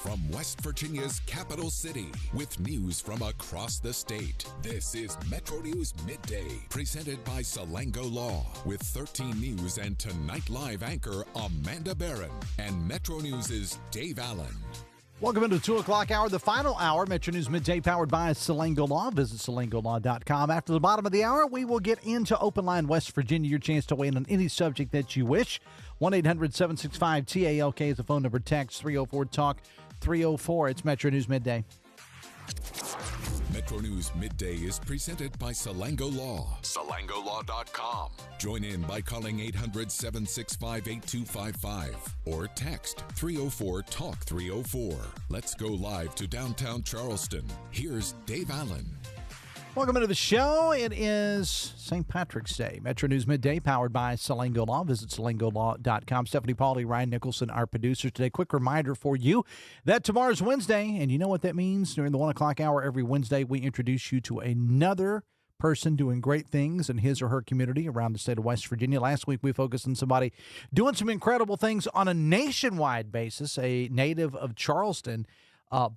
from West Virginia's capital city with news from across the state. This is Metro News Midday, presented by Salango Law, with 13 News and Tonight Live anchor Amanda Barron and Metro News' Dave Allen. Welcome into the 2 o'clock hour, the final hour. Metro News Midday, powered by Salango Law. Visit salangolaw.com. After the bottom of the hour, we will get into Open Line West Virginia, your chance to weigh in on any subject that you wish. 1-800-765-TALK is the phone number. Text 304-TALK 304. It's Metro News Midday. Metro News Midday is presented by Salango Law. SalangoLaw.com. Join in by calling 800-765-8255 or text 304-TALK 304. Let's go live to downtown Charleston. Here's Dave Allen. Welcome into the show. It is St. Patrick's Day. Metro News Midday, powered by Salango Law. Visit salangolaw.com. Stephanie Pauly, Ryan Nicholson, our producers today. Quick reminder for you that tomorrow's Wednesday, and you know what that means. During the 1 o'clock hour every Wednesday, we introduce you to another person doing great things in his or her community around the state of West Virginia. Last week, we focused on somebody doing some incredible things on a nationwide basis, a native of Charleston,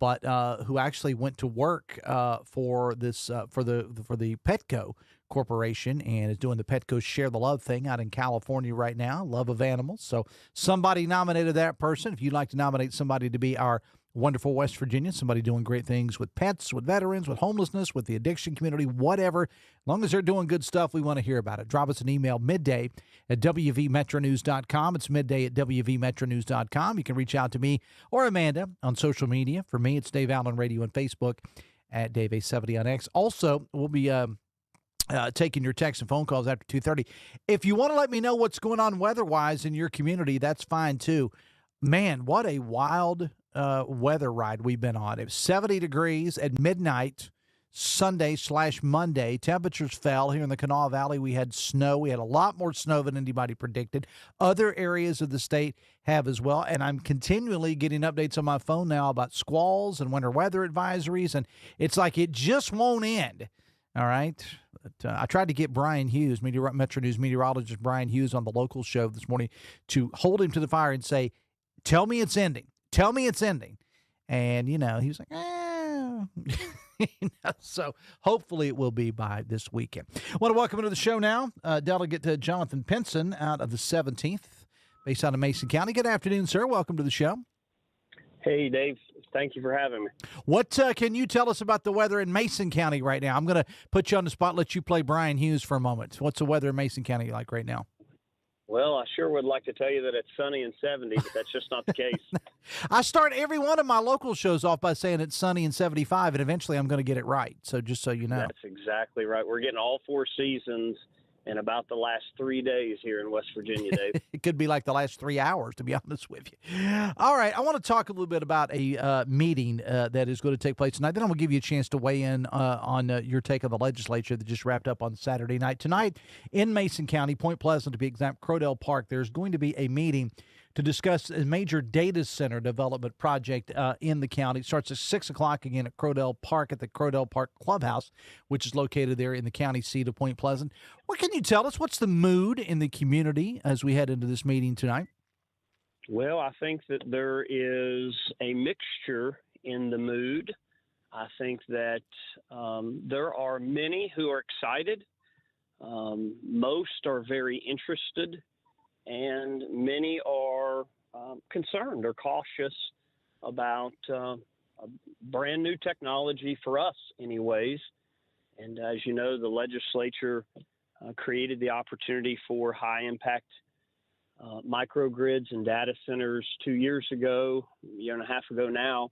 but who actually went to work for this for the Petco Corporation and is doing the Petco Share the Love thing out in California right now. Love of animals. So somebody nominated that person. If you'd like to nominate somebody to be our wonderful West Virginia, somebody doing great things with pets, with veterans, with homelessness, with the addiction community, whatever. As long as they're doing good stuff, we want to hear about it. Drop us an email midday at wvmetronews.com. It's midday at wvmetronews.com. You can reach out to me or Amanda on social media. For me, it's Dave Allen Radio on Facebook at Dave A70 on X. Also, we'll be taking your texts and phone calls after 2:30. If you want to let me know what's going on weather-wise in your community, that's fine too. Man, what a wild weather ride we've been on. It was 70 degrees at midnight Sunday/Monday. Temperatures fell here in the Kanawha Valley. We had snow. We had a lot more snow than anybody predicted. Other areas of the state have as well. And I'm continually getting updates on my phone now about squalls and winter weather advisories. And it's like it just won't end. All right. But, I tried to get Brian Hughes, Metro News meteorologist Brian Hughes, on the local show this morning to hold him to the fire and say, tell me it's ending. Tell me it's ending. And, he was like, So hopefully it will be by this weekend. I want to welcome into the show now Delegate Jonathan Pinson out of the 17th, based out of Mason County. Good afternoon, sir. Welcome to the show. Hey, Dave. Thank you for having me. What can you tell us about the weather in Mason County right now? I'm going to put you on the spot, let you play Brian Hughes for a moment. What's the weather in Mason County like right now? Well, I sure would like to tell you that it's sunny and 70, but that's just not the case. I start every one of my local shows off by saying it's sunny and 75, and eventually I'm going to get it right. So just so you know. That's exactly right. We're getting all four seasons in about the last 3 days here in West Virginia, Dave. It could be like the last 3 hours, to be honest with you. All right. I want to talk a little bit about a meeting that is going to take place tonight. Then I'm going to give you a chance to weigh in on your take on the legislature that just wrapped up on Saturday night. Tonight in Mason County, Point Pleasant to be exact, Krodel Park, there's going to be a meeting to discuss a major data center development project in the county. It starts at 6 o'clock again at Krodel Park at the Krodel Park Clubhouse, which is located there in the county seat of Point Pleasant. What can you tell us? What's the mood in the community as we head into this meeting tonight? Well, I think that there is a mixture in the mood. I think that there are many who are excited. Most are very interested. And many are concerned or cautious about brand new technology for us anyways. And as you know, the legislature created the opportunity for high-impact microgrids and data centers 2 years ago, a year and a half ago now.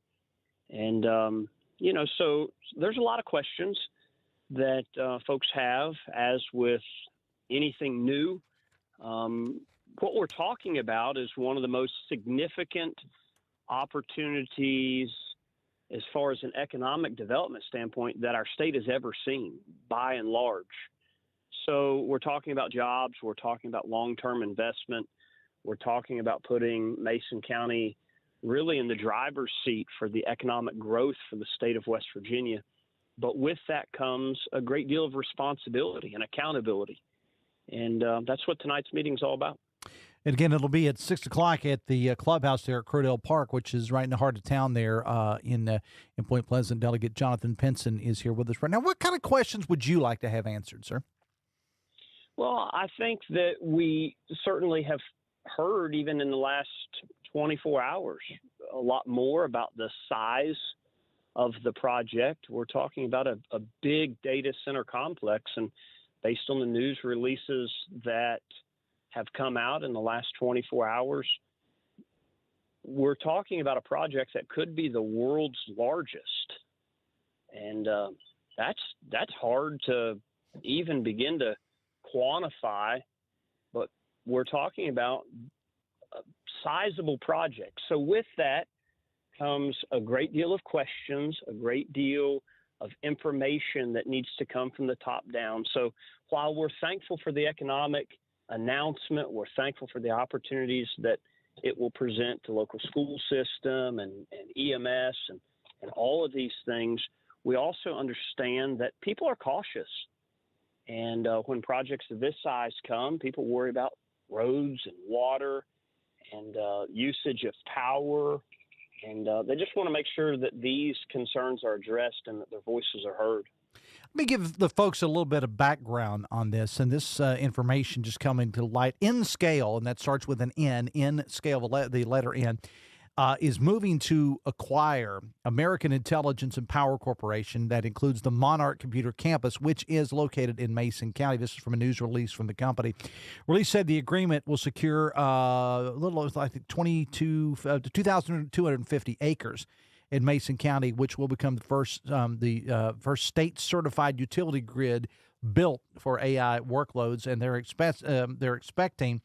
And, so there's a lot of questions that folks have, as with anything new. What we're talking about is one of the most significant opportunities as far as an economic development standpoint that our state has ever seen, by and large. So we're talking about jobs. We're talking about long-term investment. We're talking about putting Mason County really in the driver's seat for the economic growth for the state of West Virginia. But with that comes a great deal of responsibility and accountability. And that's what tonight's meeting is all about. And again, it'll be at 6 o'clock at the clubhouse there at Krodel Park, which is right in the heart of town there in Point Pleasant. Delegate Jonathan Pinson is here with us right now. What kind of questions would you like to have answered, sir? Well, I think that we certainly have heard, even in the last 24 hours, a lot more about the size of the project. We're talking about a big data center complex, and based on the news releases that have come out in the last 24 hours, we're talking about a project that could be the world's largest. And that's hard to even begin to quantify, but we're talking about a sizable project. So with that comes a great deal of questions, a great deal of information that needs to come from the top down. So while we're thankful for the economic announcement, we're thankful for the opportunities that it will present to local school system and EMS and all of these things, we also understand that people are cautious. And when projects of this size come, people worry about roads and water and usage of power. And they just want to make sure that these concerns are addressed and that their voices are heard. Let me give the folks a little bit of background on this, and this information just coming to light. N-Scale, and that starts with an N, N-Scale, the letter N, is moving to acquire American Intelligence and Power Corporation. That includes the Monarch Computer Campus, which is located in Mason County. This is from a news release from the company. Release said the agreement will secure a little over, I think, 2,250 acres in Mason County, which will become the first state-certified utility grid built for AI workloads. And they're expecting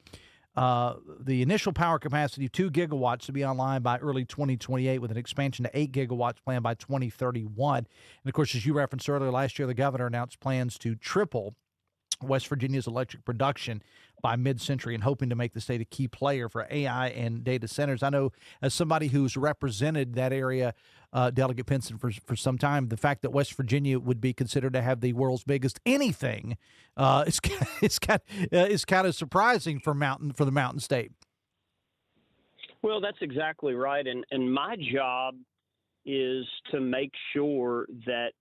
the initial power capacity of 2 gigawatts to be online by early 2028, with an expansion to 8 gigawatts planned by 2031. And of course, as you referenced earlier, last year the governor announced plans to triple West Virginia's electric production by mid-century, and hoping to make the state a key player for AI and data centers. I know, as somebody who's represented that area, Delegate Pinson, for some time, the fact that West Virginia would be considered to have the world's biggest anything is kind of surprising for the mountain state. Well, that's exactly right. And my job is to make sure that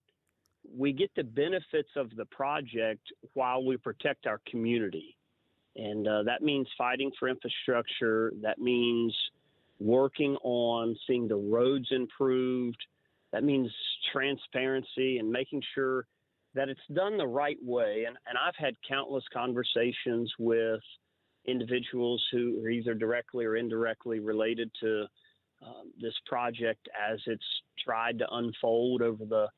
we get the benefits of the project while we protect our community. And that means fighting for infrastructure. That means working on seeing the roads improved. That means transparency and making sure that it's done the right way. And I've had countless conversations with individuals who are either directly or indirectly related to this project as it's tried to unfold over the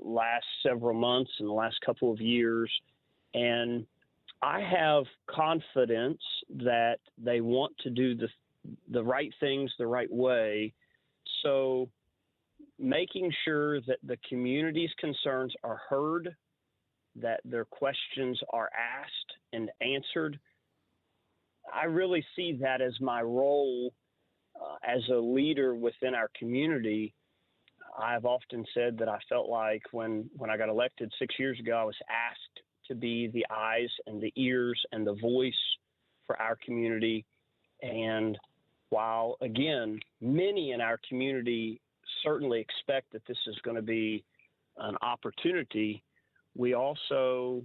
last several months and the last couple of years. And I have confidence that they want to do the right things the right way. So making sure that the community's concerns are heard, that their questions are asked and answered, I really see that as my role as a leader within our community. I've often said that I felt like when I got elected 6 years ago, I was asked to be the eyes and the ears and the voice for our community. And while, again, many in our community certainly expect that this is going to be an opportunity, we also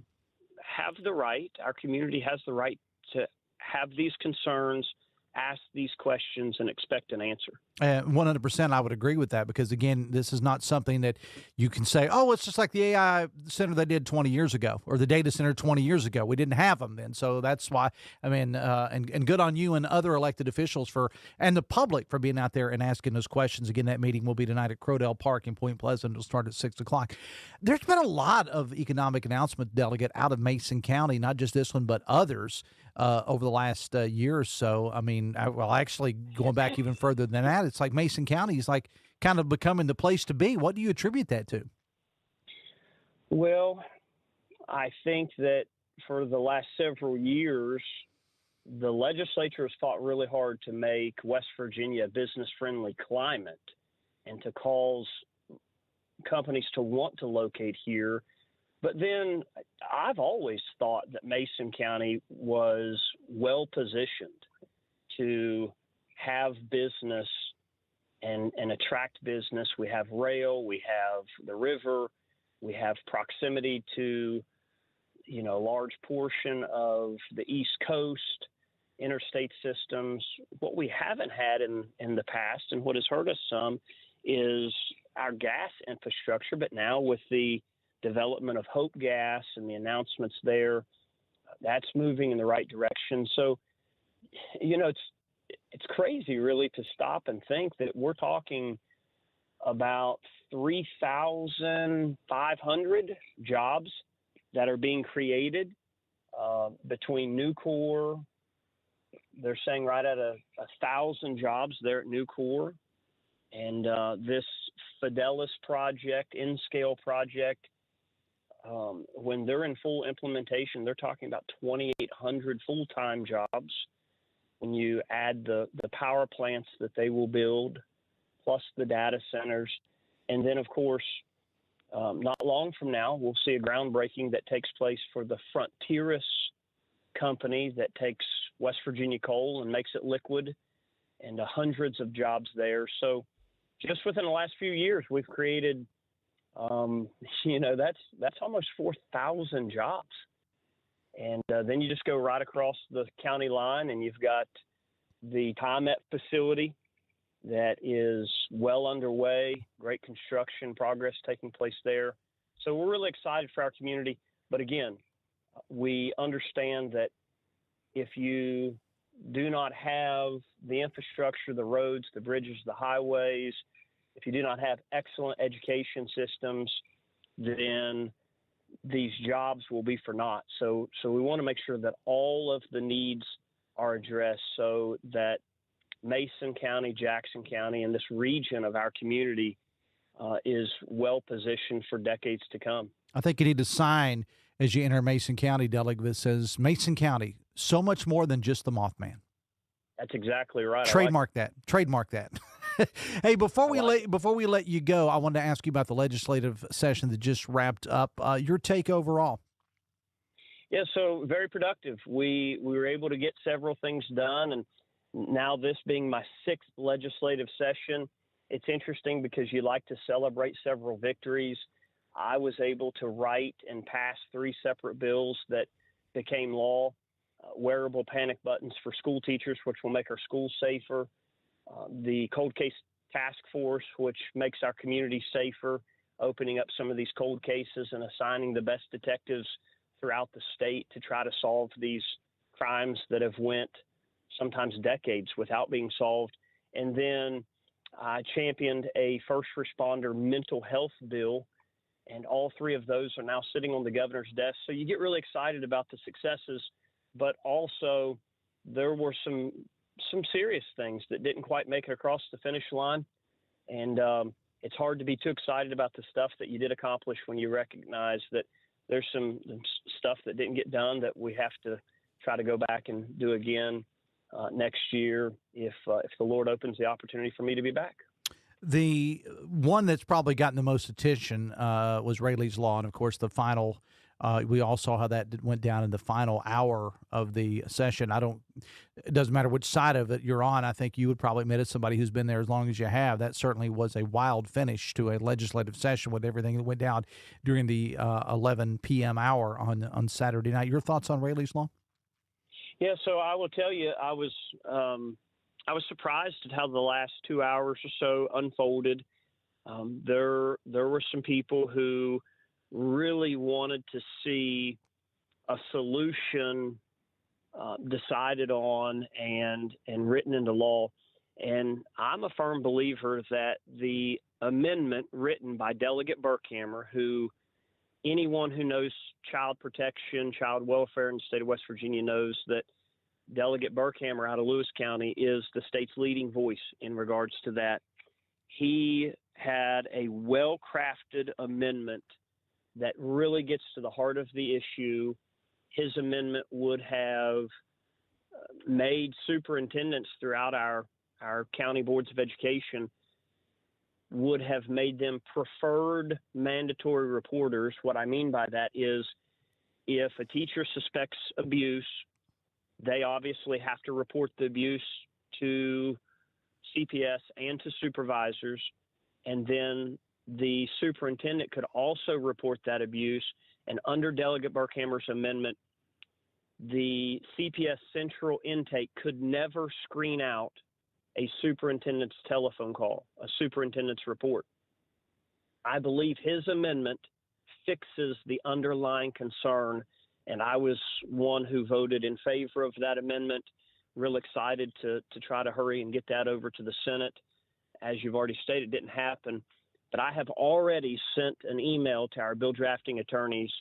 have the right, our community has the right to have these concerns, ask these questions, and expect an answer. 100%, I would agree with that, because, again, this is not something that you can say, oh, it's just like the AI center they did 20 years ago, or the data center 20 years ago. We didn't have them then. So that's why, I mean, and good on you and other elected officials and the public for being out there and asking those questions. Again, that meeting will be tonight at Krodel Park in Point Pleasant. It'll start at 6 o'clock. There's been a lot of economic announcement, Delegate, out of Mason County, not just this one, but others over the last year or so. I mean, actually going back even further than that, it's like Mason County is like kind of becoming the place to be. What do you attribute that to? Well, I think that for the last several years, the legislature has fought really hard to make West Virginia a business-friendly climate and to cause companies to want to locate here. But then I've always thought that Mason County was well positioned to have business and attract business. We have rail, we have the river, we have proximity to, a large portion of the East Coast, interstate systems. What we haven't had in the past, and what has hurt us some, is our gas infrastructure. But now with the development of Hope Gas and the announcements there, that's moving in the right direction. So, it's crazy really to stop and think that we're talking about 3,500 jobs that are being created between Nucor. They're saying right at 1,000 jobs there at Nucor. And this Fidelis project, N-scale project, when they're in full implementation, they're talking about 2,800 full-time jobs. When you add the power plants that they will build, plus the data centers. And then, of course, not long from now, we'll see a groundbreaking that takes place for the Frontieris company that takes West Virginia coal and makes it liquid, and hundreds of jobs there. So just within the last few years, we've created, that's almost 4,000 jobs. And then you just go right across the county line, and you've got the TIMET facility that is well underway, great construction progress taking place there. So we're really excited for our community. But again, we understand that if you do not have the infrastructure, the roads, the bridges, the highways, if you do not have excellent education systems, then these jobs will be for naught. So we want to make sure that all of the needs are addressed so that Mason County, Jackson County, and this region of our community is well positioned for decades to come. I think you need a sign as you enter Mason County, Delegate, that says Mason County, so much more than just the Mothman. That's exactly right. Trademark that. Hey, before we let you go, I wanted to ask you about the legislative session that just wrapped up. Your take overall? Yeah, so very productive. We were able to get several things done, and now this being my 6th legislative session, it's interesting because you like to celebrate several victories. I was able to write and pass 3 separate bills that became law. Wearable panic buttons for school teachers, which will make our schools safer. The cold case task force, which makes our community safer, opening up some of these cold cases and assigning the best detectives throughout the state to try to solve these crimes that have went sometimes decades without being solved. And then I championed a first responder mental health bill, and all 3 of those are now sitting on the governor's desk. So you get really excited about the successes, but also there were some serious things that didn't quite make it across the finish line. And it's hard to be too excited about the stuff that you did accomplish when you recognize that there's some stuff that didn't get done that we have to try to go back and do again next year if the Lord opens the opportunity for me to be back. The one that's probably gotten the most attention was Rayleigh's Law, and of course the final. We all saw how that went down in the final hour of the session. It doesn't matter which side of it you're on. I think you would probably admit, as somebody who's been there as long as you have, that certainly was a wild finish to a legislative session with everything that went down during the 11 p.m. hour on Saturday night. Your thoughts on Rayleigh's Law? Yeah, so I will tell you, I was surprised at how the last 2 hours or so unfolded. There were some people who really wanted to see a solution decided on and written into law. And I'm a firm believer that the amendment written by Delegate Burkhammer, who anyone who knows child protection, child welfare in the state of West Virginia knows that Delegate Burkhammer out of Lewis County is the state's leading voice in regards to that. He had a well-crafted amendment that really gets to the heart of the issue. His amendment would have made superintendents throughout our county boards of education would have made them preferred mandatory reporters. What I mean by that is if a teacher suspects abuse, they obviously have to report the abuse to CPS and to supervisors, and then the superintendent could also report that abuse. And under Delegate Burkhammer's amendment, the CPS central intake could never screen out a superintendent's telephone call, a superintendent's report. I believe his amendment fixes the underlying concern, and I was one who voted in favor of that amendment. Real excited to try to hurry and get that over to the Senate. As you've already stated, it didn't happen. But I have already sent an email to our bill drafting attorneys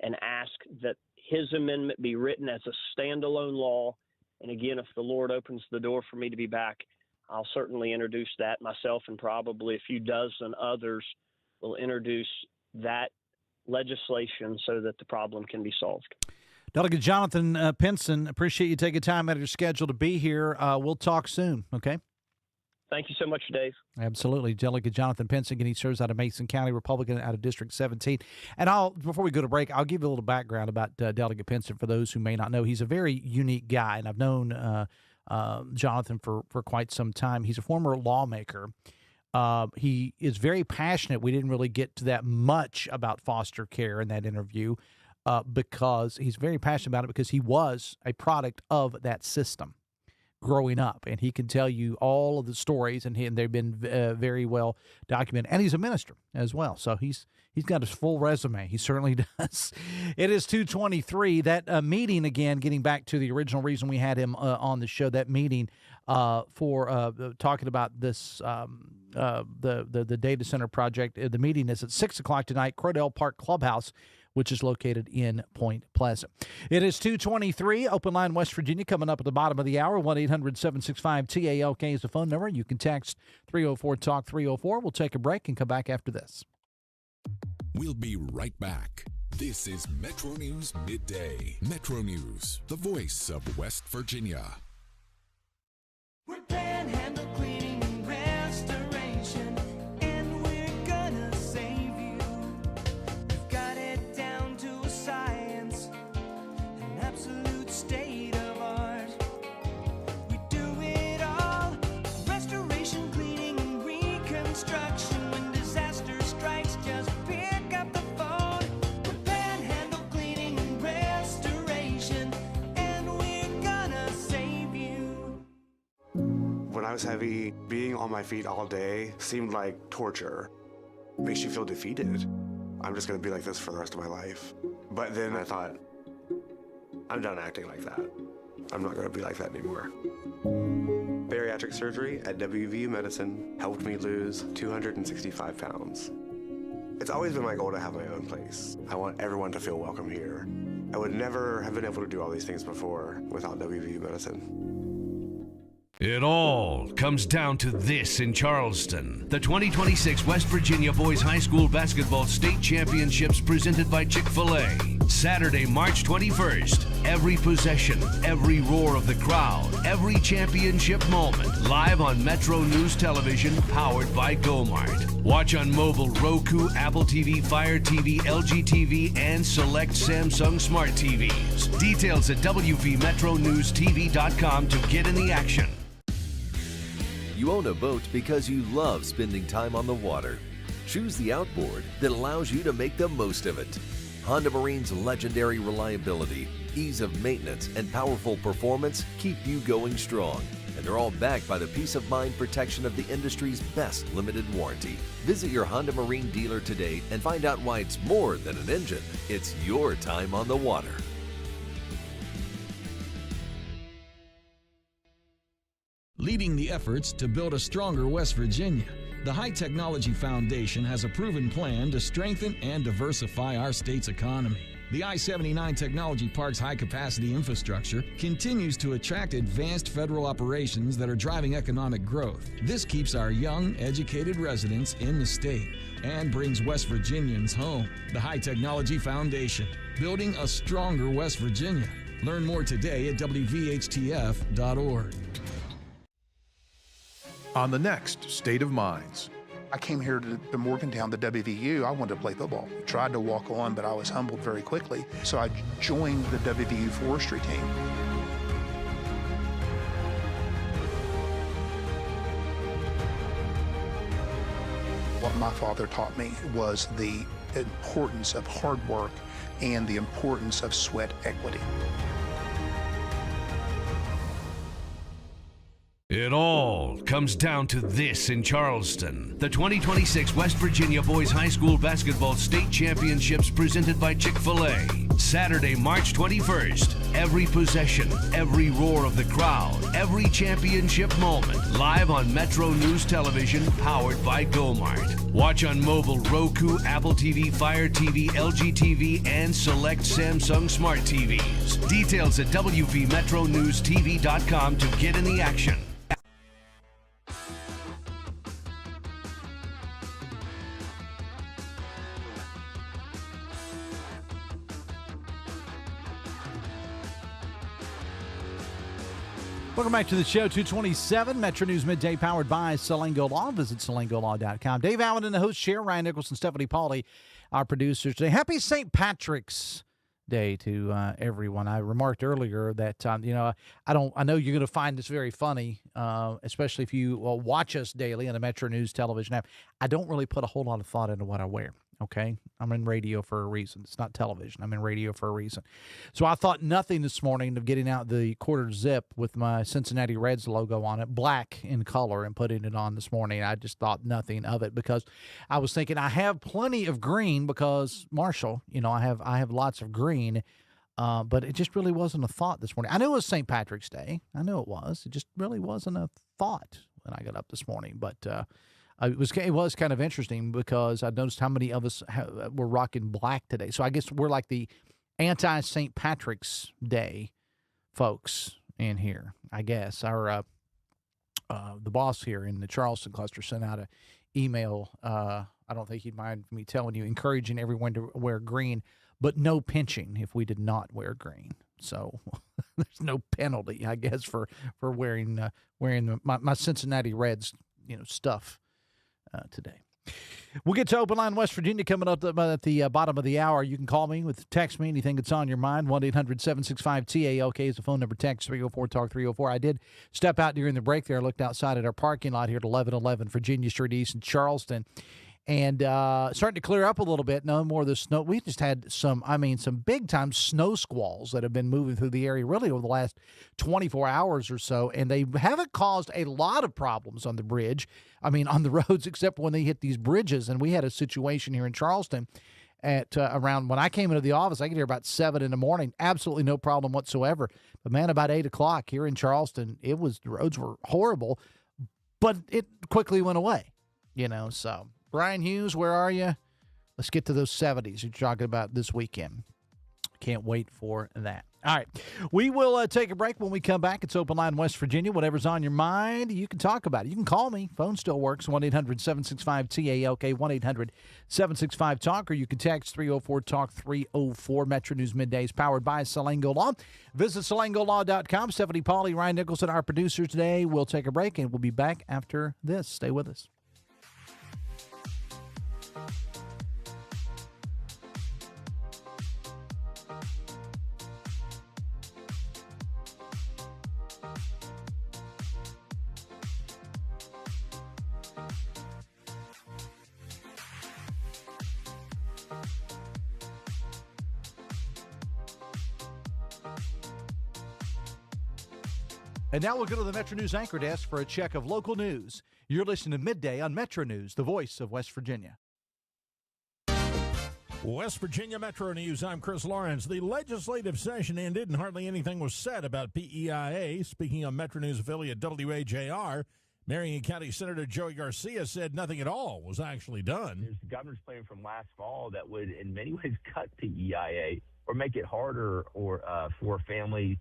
and asked that his amendment be written as a standalone law. And again, if the Lord opens the door for me to be back, I'll certainly introduce that myself, and probably a few dozen others will introduce that legislation so that the problem can be solved. Delegate Jonathan Pinson, appreciate you taking time out of your schedule to be here. We'll talk soon, okay? Thank you so much, Dave. Absolutely. Delegate Jonathan Pinson, he serves out of Mason County, Republican, out of District 17. And before we go to break, I'll give you a little background about Delegate Pinson for those who may not know. He's a very unique guy, and I've known Jonathan for quite some time. He's a former lawmaker. He is very passionate. We didn't really get to that much about foster care in that interview because he's very passionate about it because he was a product of that system growing up, and he can tell you all of the stories, and they've been very well documented. And he's a minister as well, so he's got his full resume. He certainly does. It is 2:23. That meeting, again, getting back to the original reason we had him on the show, that meeting for talking about this, the data center project. The meeting is at 6 o'clock tonight, Krodel Park Clubhouse, which is located in Point Pleasant. It is 2:23. Open line West Virginia coming up at the bottom of the hour. 1-800-765-TALK is the phone number. You can text 304-TALK-304. We'll take a break and come back after this. We'll be right back. This is Metro News Midday. Metro News, the voice of West Virginia. We're Panhandle Cleaning and Restoration, and we're gonna save you. We've got it down to a science, an absolute state of art. We do it all, restoration, cleaning, and reconstruction. When disaster strikes, just pick up the phone. We're Panhandle Cleaning and Restoration, and we're gonna save you. When I was heavy, being on my feet all day seemed like torture. Makes you feel defeated. I'm just gonna be like this for the rest of my life. But then I thought, I'm done acting like that. I'm not gonna be like that anymore. Bariatric surgery at WV Medicine helped me lose 265 pounds. It's always been my goal to have my own place. I want everyone to feel welcome here. I would never have been able to do all these things before without WV Medicine. It all comes down to this in Charleston. The 2026 West Virginia Boys High School Basketball State Championships presented by Chick-fil-A. Saturday, March 21st. Every possession, every roar of the crowd, every championship moment. Live on Metro News Television, powered by GoMart. Watch on mobile, Roku, Apple TV, Fire TV, LG TV, and select Samsung Smart TVs. Details at WVMetroNewsTV.com to get in the action. You own a boat because you love spending time on the water. Choose the outboard that allows you to make the most of it. Honda Marine's legendary reliability, ease of maintenance, and powerful performance keep you going strong. And they're all backed by the peace of mind protection of the industry's best limited warranty. Visit your Honda Marine dealer today and find out why it's more than an engine. It's your time on the water. Leading the efforts to build a stronger West Virginia, the High Technology Foundation has a proven plan to strengthen and diversify our state's economy. The I-79 Technology Park's high-capacity infrastructure continues to attract advanced federal operations that are driving economic growth. This keeps our young, educated residents in the state and brings West Virginians home. The High Technology Foundation, building a stronger West Virginia. Learn more today at WVHTF.org. On the next State of Minds. I came here to Morgantown, the WVU. I wanted to play football. Tried to walk on, but I was humbled very quickly. So I joined the WVU forestry team. What my father taught me was the importance of hard work and the importance of sweat equity. It all comes down to this in Charleston. The 2026 West Virginia Boys High School Basketball State Championships presented by Chick-fil-A. Saturday, March 21st. Every possession, every roar of the crowd, every championship moment. Live on Metro News Television, powered by GoMart. Watch on mobile, Roku, Apple TV, Fire TV, LG TV, and select Samsung Smart TVs. Details at WVMetroNewsTV.com to get in the action. Welcome back to the show, 227, Metro News Midday, powered by Salango Law. Visit salangolaw.com. Dave Allen in the host chair, Ryan Nicholson, Stephanie Pauly, our producers today. Happy St. Patrick's Day to everyone. I remarked earlier that, I know you're going to find this very funny, especially if you watch us daily on the Metro News television app. I don't really put a whole lot of thought into what I wear. Okay, I'm in radio for a reason. It's not television. I'm in radio for a reason. So I thought nothing this morning of getting out the quarter zip with my Cincinnati Reds logo on it, black in color, and putting it on this morning. I just thought nothing of it because I was thinking I have plenty of green because Marshall, I have lots of green, but it just really wasn't a thought this morning. I knew it was St. Patrick's Day. I knew it was. It just really wasn't a thought when I got up this morning, but. It was kind of interesting because I noticed how many of us were rocking black today. So I guess we're like the anti-St. Patrick's Day folks in here. I guess our the boss here in the Charleston cluster sent out an email. I don't think he'd mind me telling you, encouraging everyone to wear green, but no pinching if we did not wear green. So there's no penalty, I guess, for wearing my Cincinnati Reds stuff. Today. We'll get to Open Line West Virginia coming up at the bottom of the hour. You can call me text me anything that's on your mind. 1-800-765-TALK is the phone number. Text 304-TALK-304. I did step out during the break there. I looked outside at our parking lot here at 1111 Virginia Street East in Charleston. And starting to clear up a little bit. No more of the snow. We just had some big-time snow squalls that have been moving through the area really over the last 24 hours or so. And they haven't caused a lot of problems on the on the roads, except when they hit these bridges. And we had a situation here in Charleston at around when I came into the office. I get here about 7 in the morning. Absolutely no problem whatsoever. But, man, about 8 o'clock here in Charleston, the roads were horrible. But it quickly went away, so. Brian Hughes, where are you? Let's get to those 70s you're talking about this weekend. Can't wait for that. All right. We will take a break. When we come back, it's Open Line West Virginia. Whatever's on your mind, you can talk about it. You can call me. Phone still works. 1-800-765-TALK, 1-800-765-TALK, or you can text 304-TALK-304. Metro News Middays powered by Salango Law. Visit salangolaw.com. Stephanie Pauly, Ryan Nicholson, our producer today. We'll take a break, and we'll be back after this. Stay with us. And now we'll go to the Metro News anchor desk for a check of local news. You're listening to Midday on Metro News, the voice of West Virginia. West Virginia Metro News, I'm Chris Lawrence. The legislative session ended and hardly anything was said about PEIA. Speaking of Metro News affiliate WAJR, Marion County Senator Joey Garcia said nothing at all was actually done. There's the governor's plan from last fall that would in many ways cut PEIA or make it harder for families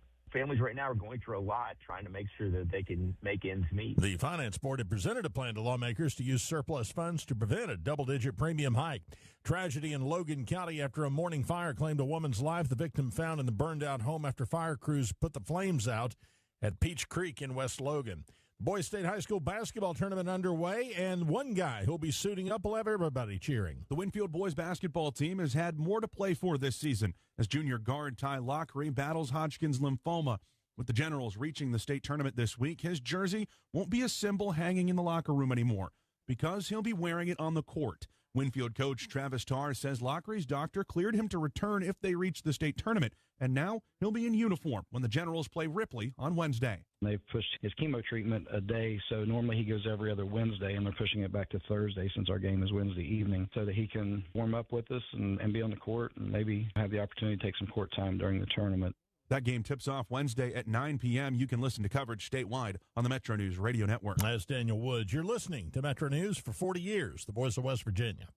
right now are going through a lot trying to make sure that they can make ends meet. The Finance Board had presented a plan to lawmakers to use surplus funds to prevent a double-digit premium hike. Tragedy in Logan County after a morning fire claimed a woman's life. The victim found in the burned-out home after fire crews put the flames out at Peach Creek in West Logan. Boys State High School basketball tournament underway, and one guy who'll be suiting up will have everybody cheering. The Winfield boys basketball team has had more to play for this season as junior guard Ty Lockery battles Hodgkin's lymphoma. With the Generals reaching the state tournament this week, his jersey won't be a symbol hanging in the locker room anymore because he'll be wearing it on the court. Winfield coach Travis Tarr says Lockery's doctor cleared him to return if they reach the state tournament, and now he'll be in uniform when the Generals play Ripley on Wednesday. They've pushed his chemo treatment a day, so normally he goes every other Wednesday, and they're pushing it back to Thursday since our game is Wednesday evening so that he can warm up with us and be on the court and maybe have the opportunity to take some court time during the tournament. That game tips off Wednesday at 9 p.m. You can listen to coverage statewide on the Metro News Radio Network. That's Daniel Woods. You're listening to Metro News for 40 years, the voice of West Virginia.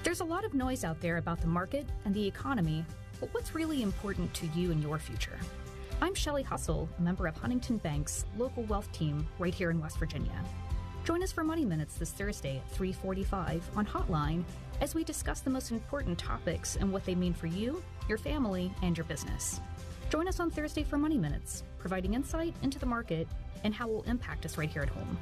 There's a lot of noise out there about the market and the economy, but what's really important to you and your future? I'm Shelley Hustle, a member of Huntington Bank's local wealth team right here in West Virginia. Join us for Money Minutes this Thursday at 3:45 on Hotline as we discuss the most important topics and what they mean for you, your family, and your business. Join us on Thursday for Money Minutes, providing insight into the market and how it will impact us right here at home.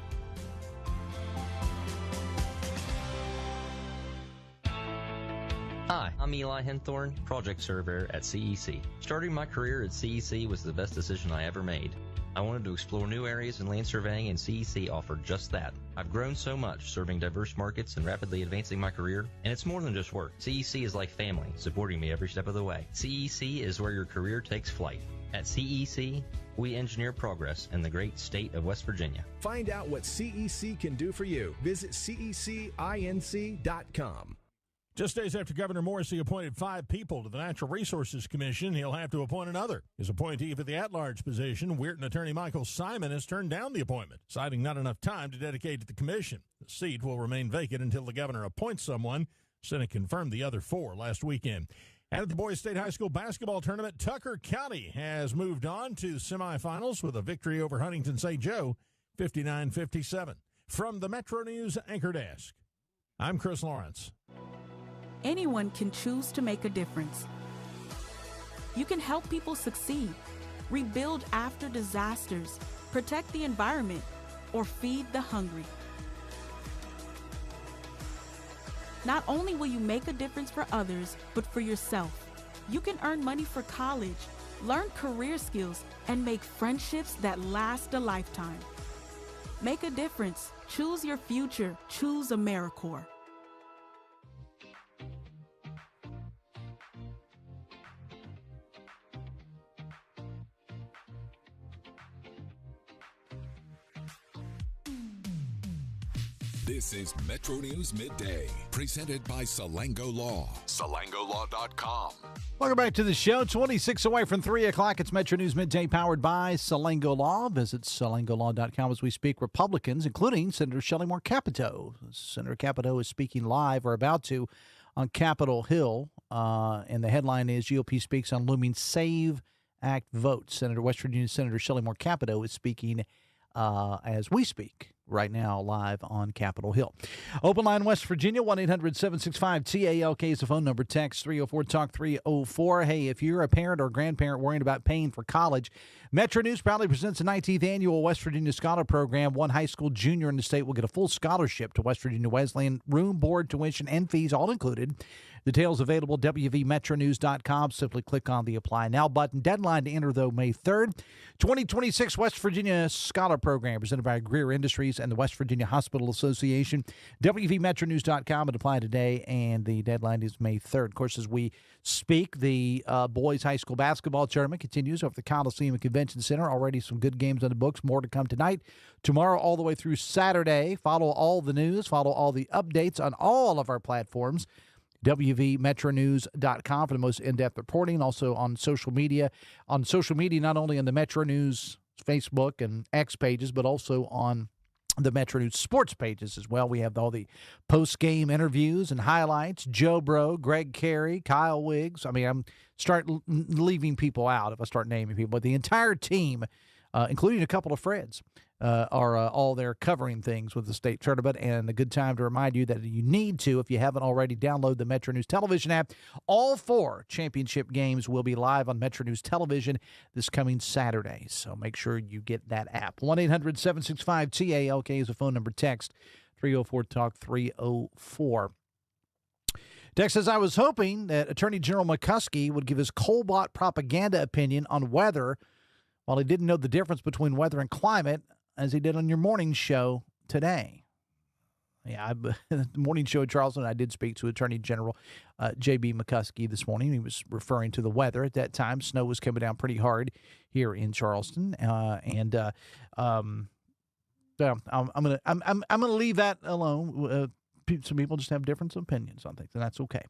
Hi, I'm Eli Henthorn, project surveyor at CEC. Starting my career at CEC was the best decision I ever made. I wanted to explore new areas in land surveying, and CEC offered just that. I've grown so much serving diverse markets and rapidly advancing my career, and it's more than just work. CEC is like family, supporting me every step of the way. CEC is where your career takes flight. At CEC, we engineer progress in the great state of West Virginia. Find out what CEC can do for you. Visit cecinc.com. Just days after Governor Morrissey appointed 5 people to the Natural Resources Commission, he'll have to appoint another. His appointee for the at-large position, Weirton attorney Michael Simon, has turned down the appointment, citing not enough time to dedicate to the commission. The seat will remain vacant until the governor appoints someone. Senate confirmed the other 4 last weekend. And at the Boys State High School basketball tournament, Tucker County has moved on to semifinals with a victory over Huntington St. Joe, 59-57. From the Metro News Anchor Desk, I'm Chris Lawrence. Anyone can choose to make a difference. You can help people succeed, rebuild after disasters, protect the environment, or feed the hungry. Not only will you make a difference for others, but for yourself. You can earn money for college, learn career skills, and make friendships that last a lifetime. Make a difference. Choose your future. Choose AmeriCorps. This is Metro News Midday, presented by Salango Law. SalangoLaw.com. Welcome back to the show. 26 away from 3 o'clock. It's Metro News Midday, powered by Salango Law. Visit SalangoLaw.com as we speak. Republicans, including Senator Shelley Moore Capito. Senator Capito is speaking live, or about to, on Capitol Hill. And the headline is GOP speaks on looming SAVE Act votes. West Virginia Senator Shelley Moore Capito is speaking as we speak right now live on Capitol Hill. Open line West Virginia, 1-800-765-TALK is the phone number. Text 304-TALK-304. Hey, if you're a parent or grandparent worrying about paying for college, Metro News proudly presents the 19th annual West Virginia Scholar Program. One high school junior in the state will get a full scholarship to West Virginia Wesleyan, room, board, tuition, and fees all included. Details available at WVMetroNews.com. Simply click on the Apply Now button. Deadline to enter, though, May 3rd. 2026 West Virginia Scholar Program presented by Greer Industries and the West Virginia Hospital Association. WVMetroNews.com and apply today, and the deadline is May 3rd. Of course, as we speak, the boys high school basketball tournament continues over at the Coliseum and Convention Center. Already some good games on the books. More to come tonight, tomorrow, all the way through Saturday. Follow all the news. Follow all the updates on all of our platforms. WVMetroNews.com for the most in-depth reporting. Also on social media. On social media, not only on the Metro News Facebook and X pages, but also on the Metro News sports pages as well. We have all the post-game interviews and highlights. Joe Bro, Greg Carey, Kyle Wiggs. I mean, I'm leaving people out if I start naming people. But the entire team including a couple of Freds, are all there covering things with the state tournament. And a good time to remind you that you need to, if you haven't already, download the Metro News Television app. All 4 championship games will be live on Metro News Television this coming Saturday. So make sure you get that app. 1-800-765-TALK is a phone number. Text 304-TALK-304. Text says, I was hoping that Attorney General McCuskey would give his Colbot propaganda opinion on weather while he didn't know the difference between weather and climate, as he did on your morning show today. Yeah, the morning show at Charleston, I did speak to Attorney General J.B. McCuskey this morning. He was referring to the weather at that time. Snow was coming down pretty hard here in Charleston, I'm gonna leave that alone. Some people just have different opinions on things, and that's okay.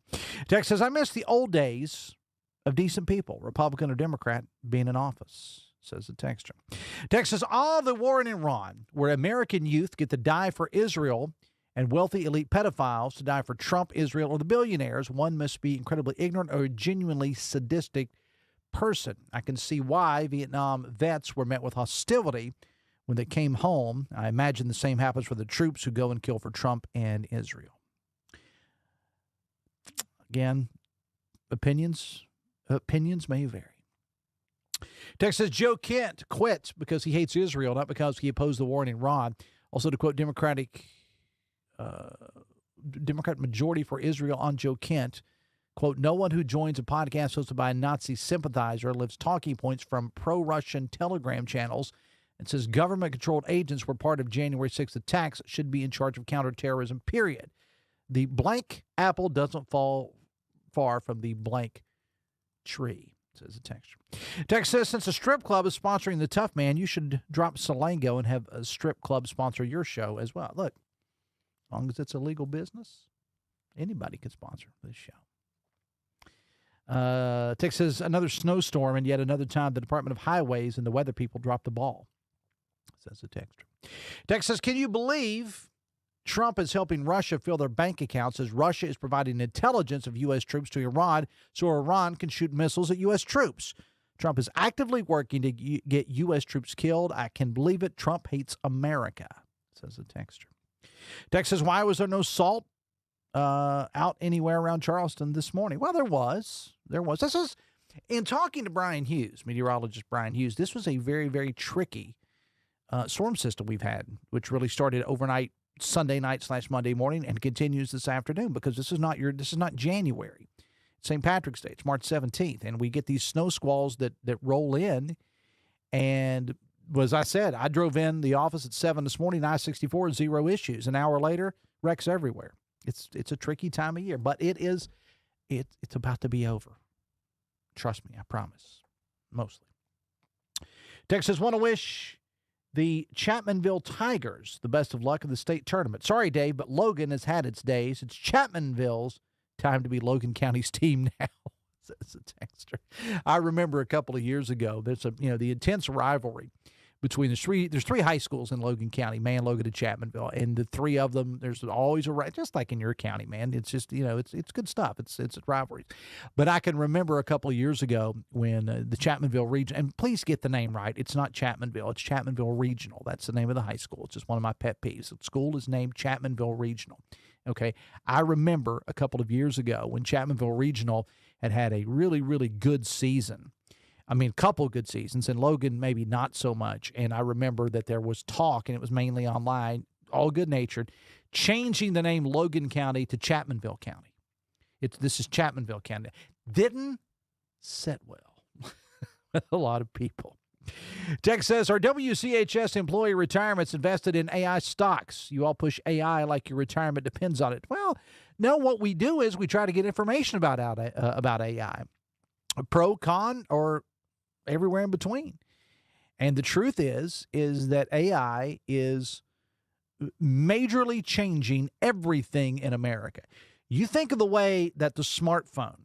Text says, I miss the old days of decent people, Republican or Democrat, being in office, says the texter. Text says, all the war in Iran, where American youth get to die for Israel and wealthy elite pedophiles to die for Trump, Israel, or the billionaires, one must be incredibly ignorant or a genuinely sadistic person. I can see why Vietnam vets were met with hostility when they came home. I imagine the same happens for the troops who go and kill for Trump and Israel. Again, opinions may vary. Text says, Joe Kent quit because he hates Israel, not because he opposed the war in Iran. Also, to quote Democrat majority for Israel on Joe Kent, quote, no one who joins a podcast hosted by a Nazi sympathizer lives talking points from pro-Russian Telegram channels and says government-controlled agents were part of January 6th attacks, should be in charge of counterterrorism, period. The blank apple doesn't fall far from the blank tree, says the text. Text says, since a strip club is sponsoring the Tough Man, you should drop Salango and have a strip club sponsor your show as well. Look, as long as it's a legal business, anybody can sponsor this show. Text says, another snowstorm and yet another time the Department of Highways and the weather people dropped the ball, says the texter. Text says, can you believe Trump is helping Russia fill their bank accounts as Russia is providing intelligence of U.S. troops to Iran so Iran can shoot missiles at U.S. troops? Trump is actively working to get U.S. troops killed. I can believe it. Trump hates America, says the texter. Text says, why was there no salt out anywhere around Charleston this morning? Well, there was. This is, in talking to Brian Hughes, meteorologist Brian Hughes, this was a very, very tricky storm system we've had, which really started overnight Sunday night / Monday morning and continues this afternoon, because this is not January. It's St. Patrick's Day. It's March 17th, and we get these snow squalls that roll in. And as I said, I drove in the office at 7 this morning, I-64, 0 issues. An hour later, wrecks everywhere. It's a tricky time of year, but it's about to be over. Trust me, I promise. Mostly. Texas want to wish the Chapmanville Tigers the best of luck in the state tournament. Sorry, Dave, but Logan has had its days. It's Chapmanville's time to be Logan County's team now, says the texter. I remember a couple of years ago, there's the intense rivalry between there's three high schools in Logan County, Man, Logan, and Chapmanville, and the three of them, there's always just like in your county, man. It's just, it's good stuff. It's rivalries. But I can remember a couple of years ago when the Chapmanville region, and please get the name right, it's not Chapmanville, it's Chapmanville Regional. That's the name of the high school. It's just one of my pet peeves. The school is named Chapmanville Regional. Okay, I remember a couple of years ago when Chapmanville Regional had a really, really good season. I mean, a couple of good seasons, and Logan maybe not so much. And I remember that there was talk, and it was mainly online, all good-natured, changing the name Logan County to Chapmanville County. This is Chapmanville County. Didn't sit well with a lot of people. Text says, are WCHS employee retirements invested in AI stocks? You all push AI like your retirement depends on it. Well, no, what we do is we try to get information about AI. Pro, con, or everywhere in between. And the truth is that AI is majorly changing everything in America. You think of the way that the smartphone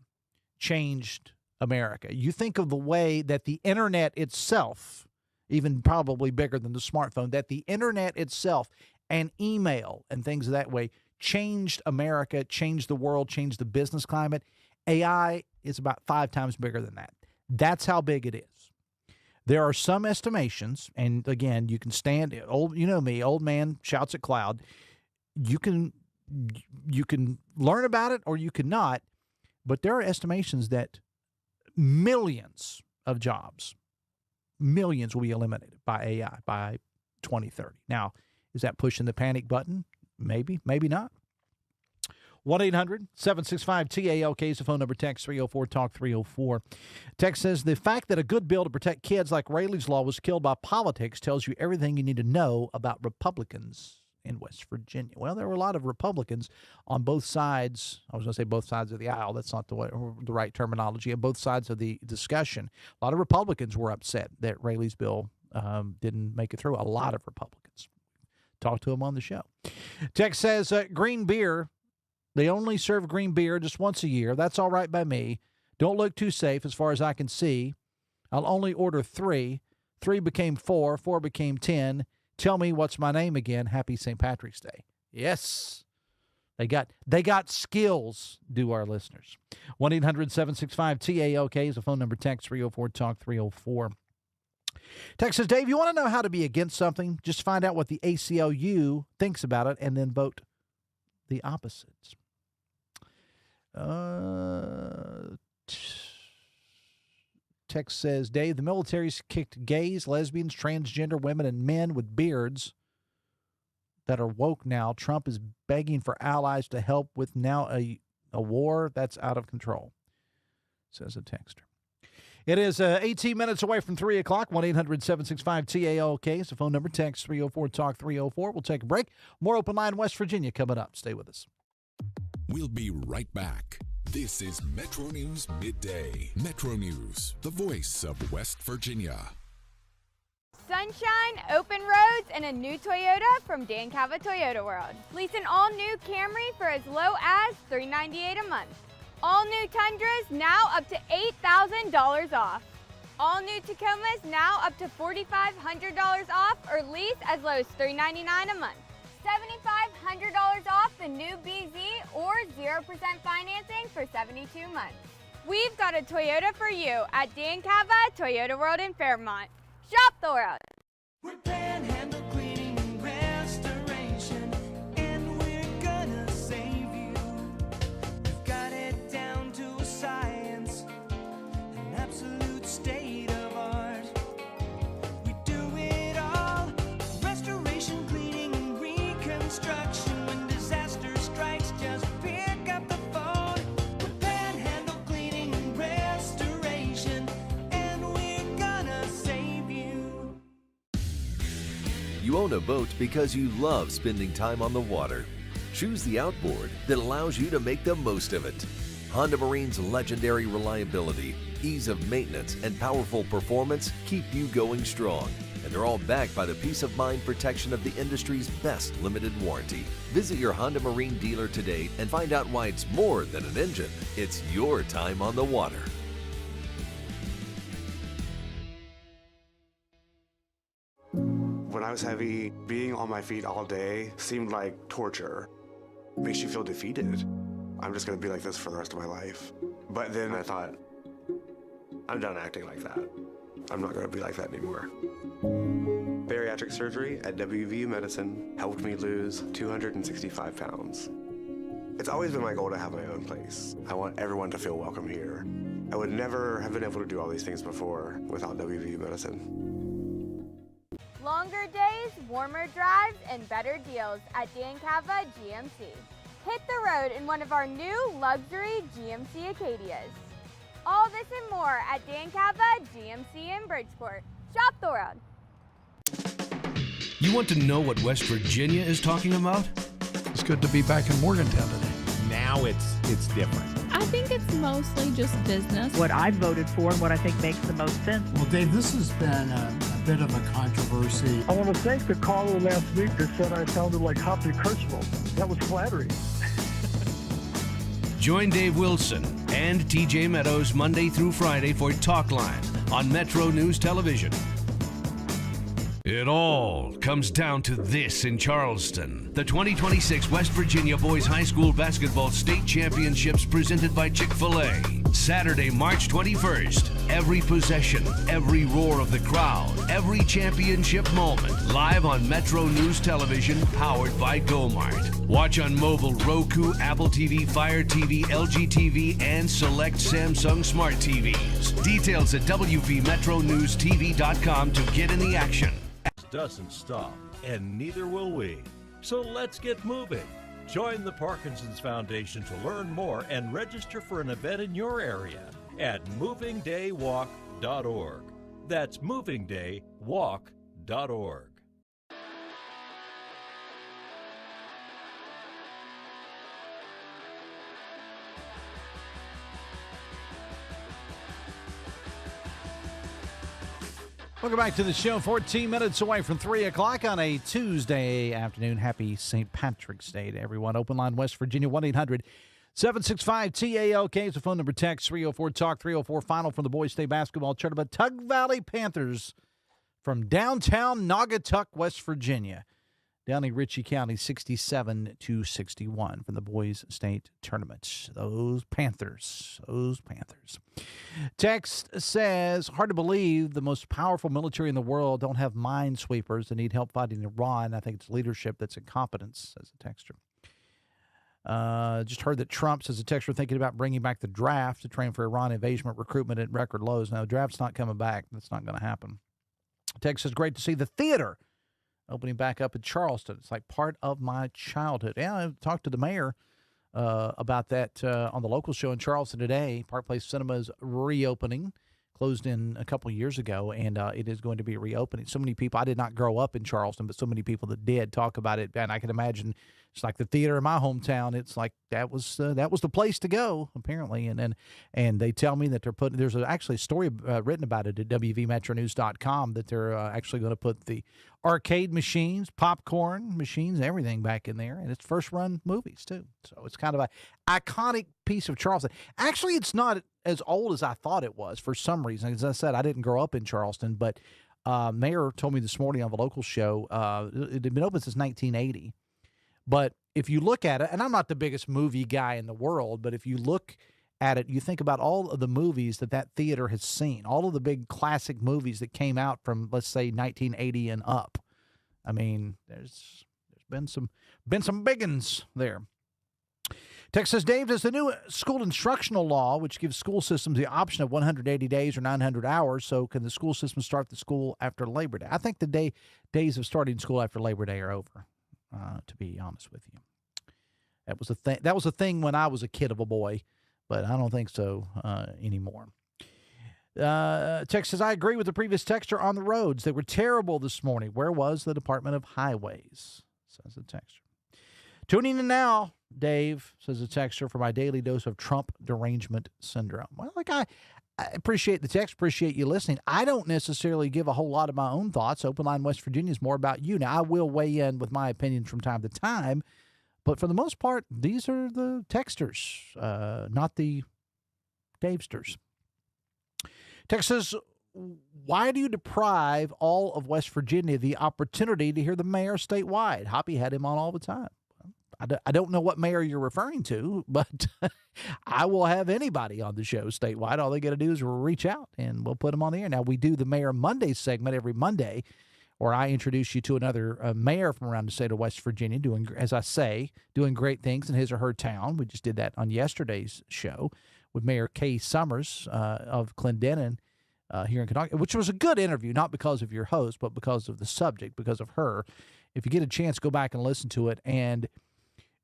changed America. You think of the way that the internet itself, even probably bigger than the smartphone, that the internet itself and email and things of that way changed America, changed the world, changed the business climate. AI is about 5 times bigger than that. That's how big it is. There are some estimations, and again, you can stand old. You know me, old man shouts at cloud. You can learn about it, or you cannot. But there are estimations that millions of jobs, millions will be eliminated by AI by 2030. Now, is that pushing the panic button? Maybe, maybe not. 1-800-765-TALK is the phone number. Text 304-TALK-304. Text says, the fact that a good bill to protect kids like Rayleigh's Law was killed by politics tells you everything you need to know about Republicans in West Virginia. Well, there were a lot of Republicans on both sides. I was going to say both sides of the aisle. That's not the right terminology. On both sides of the discussion, a lot of Republicans were upset that Rayleigh's bill didn't make it through. A lot of Republicans. Talked to them on the show. Text says, green beer, they only serve green beer just once a year. That's all right by me. Don't look too safe as far as I can see. I'll only order 3. 3 became 4. 4 became 10. Tell me what's my name again. Happy St. Patrick's Day. Yes. They got skills, do our listeners. 1-800-765-TALK is the phone number. Text 304-TALK-304. Text says, Dave, you want to know how to be against something? Just find out what the ACLU thinks about it and then vote the opposites. Text says, Dave, the military's kicked gays, lesbians, transgender women, and men with beards that are woke now. Trump is begging for allies to help with now a war that's out of control, says a texter. It is 18 minutes away from 3 o'clock. 1-800-765-TALK is the phone number. Text 304-TALK-304. We'll take a break. More Open Line West Virginia coming up. Stay with us. We'll be right back. This is Metro News Midday. Metro News, the voice of West Virginia. Sunshine, open roads, and a new Toyota from Dan Cava Toyota World. Lease an all-new Camry for as low as $398 a month. All new Tundras now up to $8,000 off. All new Tacomas now up to $4,500 off or lease as low as $399 a month. $7,500 off the new BZ or 0% financing for 72 months. We've got a Toyota for you at Dan Cava Toyota World in Fairmont. Shop the world. We're Panhandle Cleaning and Restoration, and we're gonna save you. We've got it down to a science, an absolute state of art. We do it all, restoration, cleaning, and reconstruction. When disaster strikes, just pick up the phone. We're Panhandle Cleaning and Restoration, and we're gonna save you. You own a boat because you love spending time on the water. Choose the outboard that allows you to make the most of it. Honda Marine's legendary reliability, ease of maintenance, and powerful performance keep you going strong. And they're all backed by the peace of mind protection of the industry's best limited warranty. Visit your Honda Marine dealer today and find out why it's more than an engine. It's your time on the water. When I was heavy, being on my feet all day seemed like torture. Makes you feel defeated. I'm just going to be like this for the rest of my life. But then I thought, I'm done acting like that. I'm not going to be like that anymore. Bariatric surgery at WV Medicine helped me lose 265 pounds. It's always been my goal to have my own place. I want everyone to feel welcome here. I would never have been able to do all these things before without WV Medicine. Longer days, warmer drives, and better deals at Dan Cava GMC. Hit the road in one of our new luxury GMC Acadias. All this and more at Dan Cava GMC in Bridgeport. Shop the world. You want to know what West Virginia is talking about? It's good to be back in Morgantown today. Now it's different. I think it's mostly just business. What I voted for and what I think makes the most sense. Well, Dave, this has been a bit of a controversy. I want to thank the caller last week that said I sounded like Hoppy Kurtzwell. That was flattering. Join Dave Wilson and TJ Meadows Monday through Friday for Talk Line on Metro News Television. It all comes down to this in Charleston. The 2026 West Virginia Boys High School Basketball State Championships presented by Chick-fil-A. Saturday, March 21st. Every possession, every roar of the crowd, every championship moment. Live on Metro News Television, powered by GoMart. Watch on mobile, Roku, Apple TV, Fire TV, LG TV, and select Samsung Smart TVs. Details at WVMetroNewsTV.com to get in the action. Doesn't stop, and neither will we. So let's get moving. Join the Parkinson's Foundation to learn more and register for an event in your area at movingdaywalk.org. That's movingdaywalk.org. Welcome back to the show. 14 minutes away from 3 o'clock on a Tuesday afternoon. Happy St. Patrick's Day to everyone. Open line West Virginia, 1-800-765-TALK is the phone number. Text 304-TALK, 304 final from the Boys State Basketball Tournament. Tug Valley Panthers from downtown Naugatuck, West Virginia. Down in Ritchie County, 67-61 from the Boys State Tournament. Those Panthers. Text says, hard to believe the most powerful military in the world don't have minesweepers that need help fighting Iran. I think it's leadership that's incompetence, says a texter. Just heard that Trump, says a texter, thinking about bringing back the draft to train for Iran invasion recruitment at record lows. No, the draft's not coming back. That's not going to happen. Text says, great to see the theater opening back up in Charleston. It's like part of my childhood. Yeah, I talked to the mayor about that on the local show in Charleston today. Park Place Cinema is reopening, closed in a couple of years ago, and it is going to be reopening. So many people, I did not grow up in Charleston, but so many people that did talk about it, and I can imagine it's like the theater in my hometown. It's like that was the place to go, apparently, and they tell me that they're putting, there's actually a story written about it at WVMetroNews.com that they're actually going to put the arcade machines, popcorn machines, everything back in there, and it's first-run movies, too. So it's kind of an iconic piece of Charleston. Actually, it's not as old as I thought it was for some reason. As I said, I didn't grow up in Charleston, but Mayor told me this morning on the local show it had been open since 1980. But if you look at it, and I'm not the biggest movie guy in the world, but if you look at it, you think about all of the movies that theater has seen, all of the big classic movies that came out from, let's say, 1980 and up. I mean, there's been some big uns there. Text says, Dave, does the new school instructional law, which gives school systems the option of 180 days or 900 hours, so can the school system start the school after Labor Day? I think the days of starting school after Labor Day are over, to be honest with you. That was a thing when I was a kid of a boy, but I don't think so anymore. Text says, I agree with the previous texter on the roads. They were terrible this morning. Where was the Department of Highways? Says the texter. Tuning in now, Dave, says the texter, for my daily dose of Trump derangement syndrome. Well, I appreciate the text, appreciate you listening. I don't necessarily give a whole lot of my own thoughts. Open Line West Virginia is more about you. Now, I will weigh in with my opinions from time to time, but for the most part, these are the texters, not the Davesters. Text says, why do you deprive all of West Virginia the opportunity to hear the mayor statewide? Hoppy had him on all the time. I don't know what mayor you're referring to, but I will have anybody on the show statewide. All they got to do is reach out, and we'll put them on the air. Now, we do the Mayor Monday segment every Monday, where I introduce you to another mayor from around the state of West Virginia doing, as I say, doing great things in his or her town. We just did that on yesterday's show with Mayor Kay Summers of Clendenin here in Kentucky, which was a good interview, not because of your host, but because of the subject, because of her. If you get a chance, go back and listen to it, and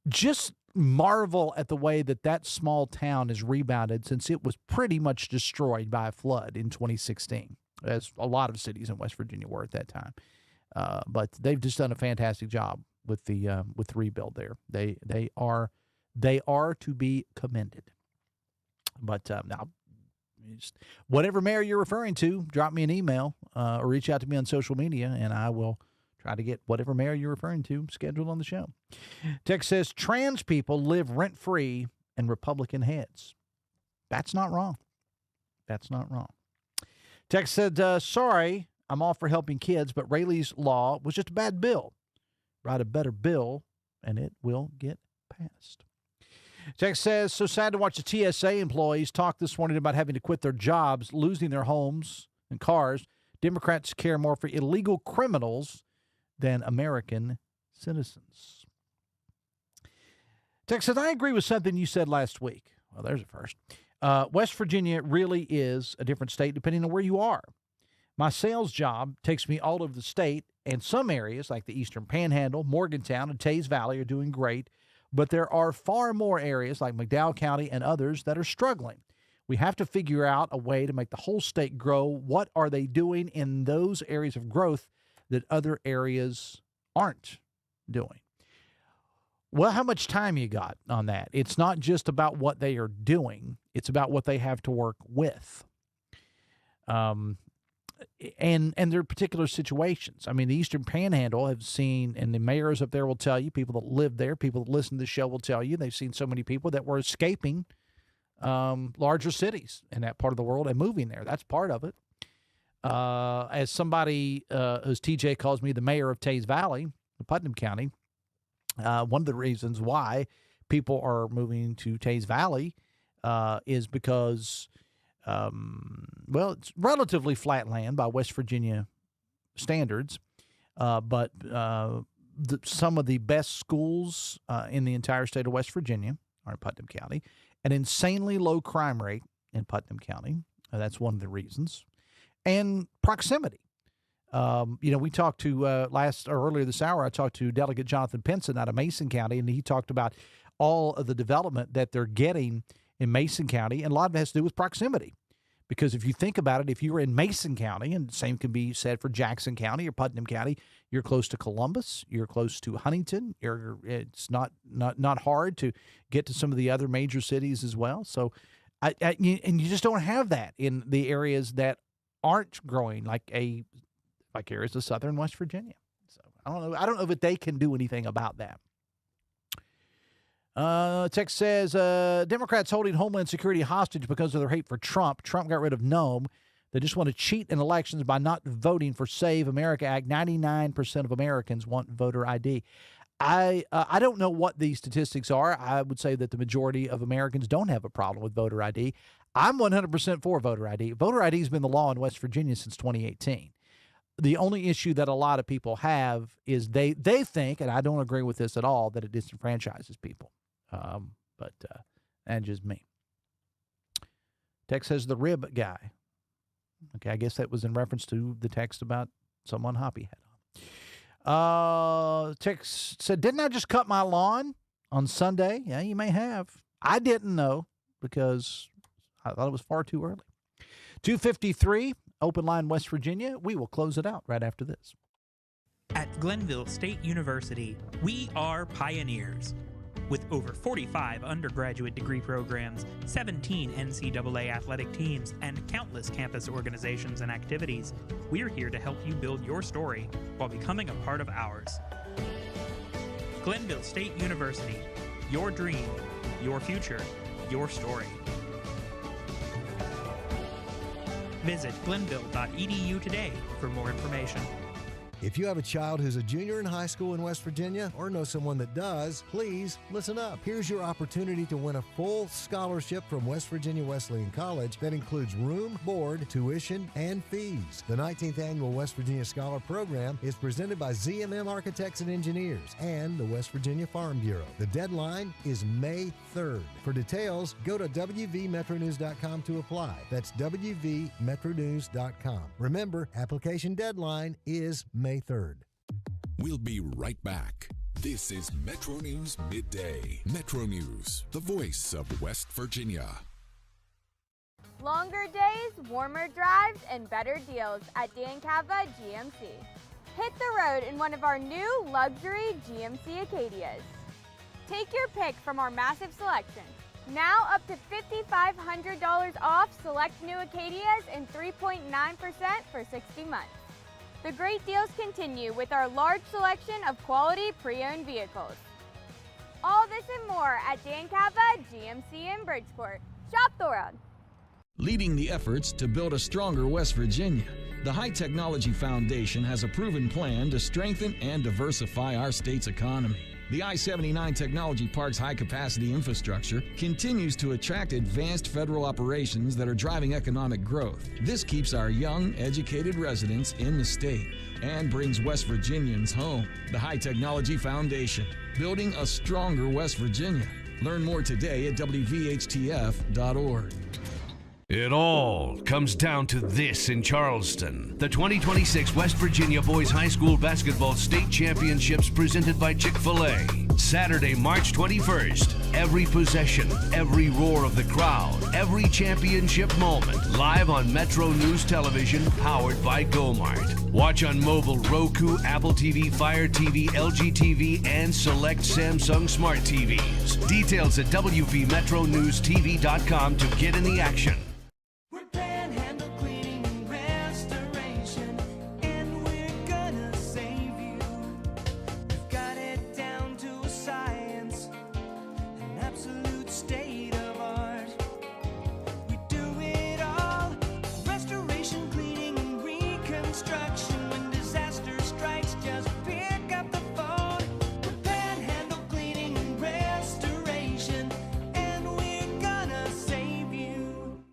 just marvel at the way that small town has rebounded since it was pretty much destroyed by a flood in 2016, as a lot of cities in West Virginia were at that time. But they've just done a fantastic job with the rebuild there. They are to be commended. But now, whatever mayor you're referring to, drop me an email or reach out to me on social media, and I will try to get whatever mayor you're referring to scheduled on the show. Text says, trans people live rent-free in Republican heads. That's not wrong. That's not wrong. Text said, sorry, I'm all for helping kids, but Rayleigh's law was just a bad bill. Write a better bill, and it will get passed. Text says, so sad to watch the TSA employees talk this morning about having to quit their jobs, losing their homes and cars. Democrats care more for illegal criminals than American citizens. Text says, I agree with something you said last week. Well, there's a first. West Virginia really is a different state depending on where you are. My sales job takes me all over the state, and some areas like the Eastern Panhandle, Morgantown, and Taze Valley are doing great, but there are far more areas like McDowell County and others that are struggling. We have to figure out a way to make the whole state grow. What are they doing in those areas of growth that other areas aren't doing? Well, how much time you got on that? It's not just about what they are doing. It's about what they have to work with. And their particular situations. I mean, the Eastern Panhandle have seen, and the mayors up there will tell you, people that live there, people that listen to the show will tell you, they've seen so many people that were escaping larger cities in that part of the world and moving there. That's part of it. As somebody, as TJ calls me, the mayor of Taze Valley, Putnam County, one of the reasons why people are moving to Taze Valley is because well, it's relatively flat land by West Virginia standards, but some of the best schools in the entire state of West Virginia are in Putnam County. An insanely low crime rate in Putnam County. That's one of the reasons. And proximity. We talked to earlier this hour, I talked to Delegate Jonathan Pinson out of Mason County, and he talked about all of the development that they're getting in Mason County, and a lot of it has to do with proximity. Because if you think about it, if you're in Mason County, and the same can be said for Jackson County or Putnam County, you're close to Columbus, you're close to Huntington. It's not hard to get to some of the other major cities as well. So, and you just don't have that in the areas that aren't growing, like areas of southern West Virginia. So I don't know if they can do anything about that. Text says, Democrats holding Homeland Security hostage because of their hate for Trump. Trump got rid of Nome. They just want to cheat in elections by not voting for Save America Act. 99% of Americans want voter ID. I don't know what these statistics are. I would say that the majority of Americans don't have a problem with voter ID. I'm 100% for voter ID. Voter ID has been the law in West Virginia since 2018. The only issue that a lot of people have is they think, and I don't agree with this at all, that it disenfranchises people. But that's just me. Text says the rib guy. Okay, I guess that was in reference to the text about someone Hoppy had on. Text said, didn't I just cut my lawn on Sunday? Yeah, you may have. I didn't know because I thought it was far too early. 2:53, open line West Virginia. We will close it out right after this. At Glenville State University, we are pioneers. With over 45 undergraduate degree programs, 17 NCAA athletic teams, and countless campus organizations and activities, we're here to help you build your story while becoming a part of ours. Glenville State University, your dream, your future, your story. Visit glenville.edu today for more information. If you have a child who's a junior in high school in West Virginia or know someone that does, please listen up. Here's your opportunity to win a full scholarship from West Virginia Wesleyan College that includes room, board, tuition, and fees. The 19th Annual West Virginia Scholar Program is presented by ZMM Architects and Engineers and the West Virginia Farm Bureau. The deadline is May 3rd. For details, go to WVMetroNews.com to apply. That's WVMetroNews.com. Remember, application deadline is May 3rd. We'll be right back. This is Metro News Midday. Metro News, the voice of West Virginia. Longer days, warmer drives, and better deals at Dan Cava GMC. Hit the road in one of our new luxury GMC Acadias. Take your pick from our massive selection. Now up to $5,500 off select new Acadias and 3.9% for 60 months. The great deals continue with our large selection of quality pre-owned vehicles. All this and more at Dan Cava GMC in Bridgeport. Shop the world. Leading the efforts to build a stronger West Virginia, the High Technology Foundation has a proven plan to strengthen and diversify our state's economy. The I-79 Technology Park's high-capacity infrastructure continues to attract advanced federal operations that are driving economic growth. This keeps our young, educated residents in the state and brings West Virginians home. The High Technology Foundation, building a stronger West Virginia. Learn more today at WVHTF.org. It all comes down to this in Charleston. The 2026 West Virginia Boys High School Basketball State Championships presented by Chick-fil-A. Saturday, March 21st. Every possession, every roar of the crowd, every championship moment. Live on Metro News Television, powered by GoMart. Watch on mobile, Roku, Apple TV, Fire TV, LG TV, and select Samsung Smart TVs. Details at WVMetroNewsTV.com to get in the action. We're Panhandle Cleaning and Restoration, and we're gonna save you. We've got it down to a science, an absolute state of art. We do it all, restoration, cleaning, and reconstruction. When disaster strikes, just pick up the phone. We're Panhandle Cleaning and Restoration, and we're gonna save you.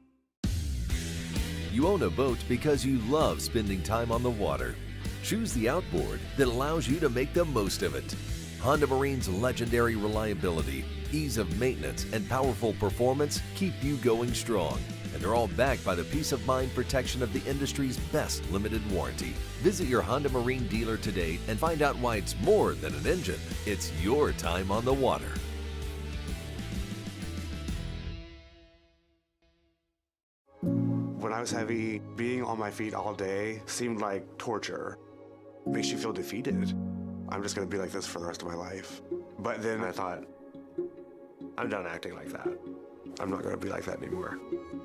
You own a boat because you love spending time on the water. Choose the outboard that allows you to make the most of it. Honda Marine's legendary reliability, ease of maintenance, and powerful performance keep you going strong. And they're all backed by the peace of mind protection of the industry's best limited warranty. Visit your Honda Marine dealer today and find out why it's more than an engine. It's your time on the water. When I was heavy, being on my feet all day seemed like torture. Makes you feel defeated. I'm just gonna be like this for the rest of my life. But then I thought, I'm done acting like that. I'm not gonna be like that anymore.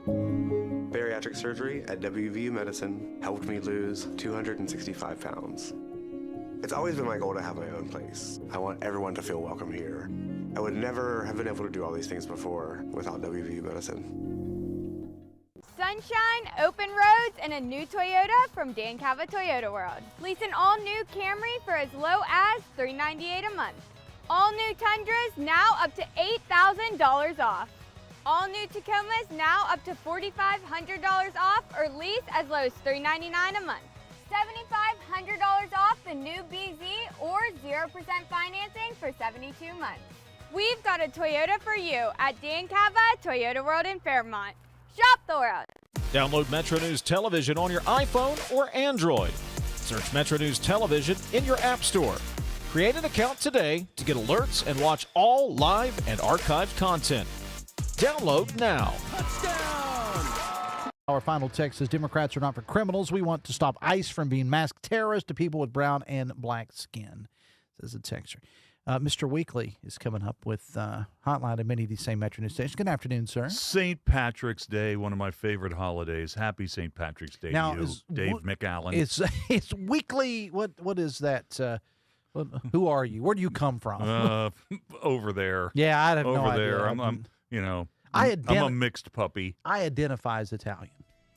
Bariatric surgery at WV Medicine helped me lose 265 pounds. It's always been my goal to have my own place. I want everyone to feel welcome here. I would never have been able to do all these things before without WV Medicine. Sunshine, open roads, and a new Toyota from Dan Cava Toyota World. Lease an all-new Camry for as low as $398 a month. All new Tundras now up to $8,000 off. All new Tacomas now up to $4,500 off, or lease as low as $399 a month. $7,500 off the new BZ or 0% financing for 72 months. We've got a Toyota for you at Dan Cava Toyota World in Fairmont. Shop the world. Download Metro News Television on your iPhone or Android. Search Metro News Television in your app store. Create an account today to get alerts and watch all live and archived content. Download now. Our final text says, Democrats are not for criminals. We want to stop ICE from being masked terrorists to people with brown and black skin, says the texter. Mr. Weekly is coming up with Hotline at many of these same Metro News stations. Good afternoon, sir. St. Patrick's Day, one of my favorite holidays. Happy St. Patrick's Day to you, Dave McAllen. It's weekly. What is that? Who are you? Where do you come from? Over there. Yeah, I have no idea. Over there. I'm a mixed puppy. I identify as Italian.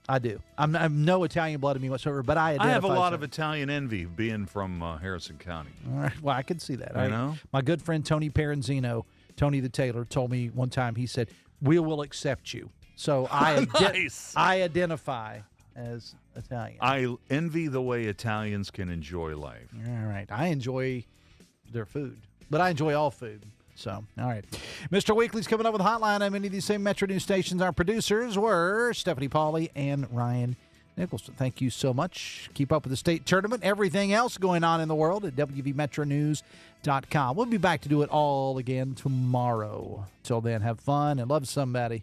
I do. I'm no Italian blood in me whatsoever, but I identify. I have a lot of Italian envy being from Harrison County. All right. Well, I can see that. I know. My good friend Tony Peranzino, Tony the tailor, told me one time, he said, we will accept you. So I identify as Italian. I envy the way Italians can enjoy life. All right. I enjoy their food, but I enjoy all food. So, all right. Mr. Weekly's coming up with Hotline on many of these same Metro News stations. Our producers were Stephanie Pauley and Ryan Nicholson. Thank you so much. Keep up with the state tournament, everything else going on in the world at WVMetroNews.com. We'll be back to do it all again tomorrow. Till then, have fun and love somebody.